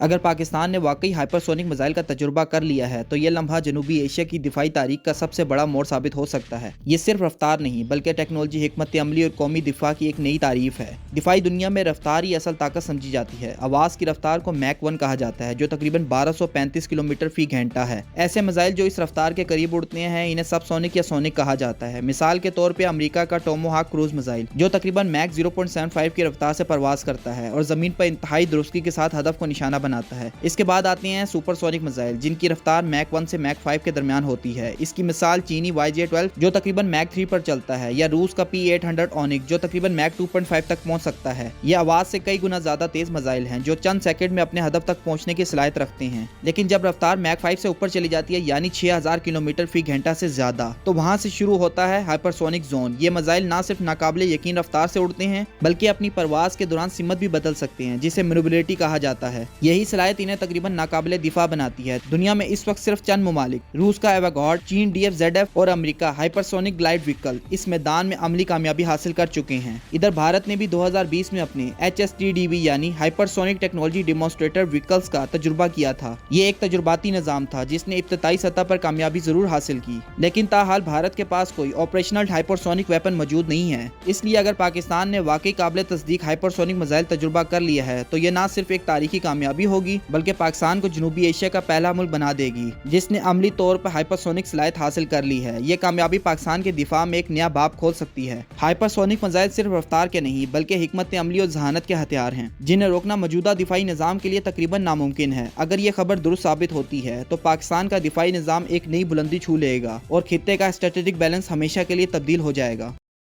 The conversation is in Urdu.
اگر پاکستان نے واقعی ہائپرسونک میزائل کا تجربہ کر لیا ہے تو یہ لمحہ جنوبی ایشیا کی دفاعی تاریخ کا سب سے بڑا موڑ ثابت ہو سکتا ہے۔ یہ صرف رفتار نہیں بلکہ ٹیکنالوجی، حکمت عملی اور قومی دفاع کی ایک نئی تعریف ہے۔ دفاعی دنیا میں رفتار ہی اصل طاقت سمجھی جاتی ہے۔ آواز کی رفتار کو میک 1 کہا جاتا ہے، جو تقریباً 1235 کلومیٹر فی گھنٹہ ہے۔ ایسے میزائل جو اس رفتار کے قریب اڑتے ہیں انہیں سب سونک یا سونک کہا جاتا ہے۔ مثال کے طور پہ امریکہ کا ٹوموہاک کروز میزائل جو تقریباً میک 0.75 کی رفتار سے پرواز کرتا ہے اور زمین پر انتہائی درستگی کے ساتھ ہدف کو نشانہ بناتا ہے۔ اس کے بعد آتے ہیں سپر سونک میزائل جن کی رفتار میک 1 سے میک 5 کے درمیان ہوتی ہے۔ اس کی مثال چینی YJ-12 جو تقریباً میک 3 پر چلتا ہے، یا روس کا P-800 اونک جو تقریباً میک 2.5 تک پہنچ سکتا ہے۔ یہ آواز سے کئی گنا زیادہ تیز میزائل ہیں جو چند سیکنڈ میں اپنے ہدف تک پہنچنے کی صلاحیت رکھتے ہیں۔ لیکن جب رفتار میک 5 سے اوپر چلی جاتی ہے، یعنی 6000 کلومیٹر فی گھنٹہ سے زیادہ، تو وہاں سے شروع ہوتا ہے ہائپرسونک زون۔ یہ میزائل نہ صرف ناقابل یقین رفتار سے اڑتے ہیں بلکہ اپنی پرواز کے دوران سمت بھی بدل سکتے ہیں، جسے مینوبلٹی کہا جاتا ہے۔ یہی صلاحیت انہیں تقریباً ناقابل دفاع بناتی ہے۔ دنیا میں اس وقت صرف چند ممالک، روس کا ایواگارڈ، چین DF-ZF اور امریکہ ہائپرسونک گلائڈ وہیکل، اس میدان میں عملی کامیابی حاصل کر چکے ہیں۔ ادھر بھارت نے بھی 2020 میں اپنے HSTDV یعنی ہائپرسونک ٹیکنالوجی ڈیمونسٹریٹر وہیکلز کا تجربہ کیا تھا۔ یہ ایک تجرباتی نظام تھا جس نے ابتدائی سطح پر کامیابی ضرور حاصل کی، لیکن تاحال بھارت کے پاس کوئی آپریشنل ہائپرسونک ویپن موجود نہیں ہے۔ اس لیے اگر پاکستان نے واقعی قابل تصدیق ہائپرسونک میزائل تجربہ کر لیا ہے تو یہ نہ صرف ایک تاریخی کامیابی ہوگی بلکہ پاکستان کو جنوبی ایشیا کا پہلا ملک بنا دے گی جس نے عملی طور پر ہائپرسونک صلاحیت حاصل کر لی ہے۔ یہ کامیابی پاکستان کے دفاع میں ایک نیا باب کھول سکتی ہے۔ ہائپرسونک میزائل صرف رفتار کے نہیں بلکہ حکمت عملی اور ذہانت کے ہتھیار ہیں جنہیں روکنا موجودہ دفاعی نظام کے لیے تقریباً ناممکن ہے۔ اگر یہ خبر درست ثابت ہوتی ہے تو پاکستان کا دفاعی نظام ایک نئی بلندی چھو لے گا اور خطے کا اسٹریٹجک بیلنس ہمیشہ کے لیے تبدیل ہو جائے گا۔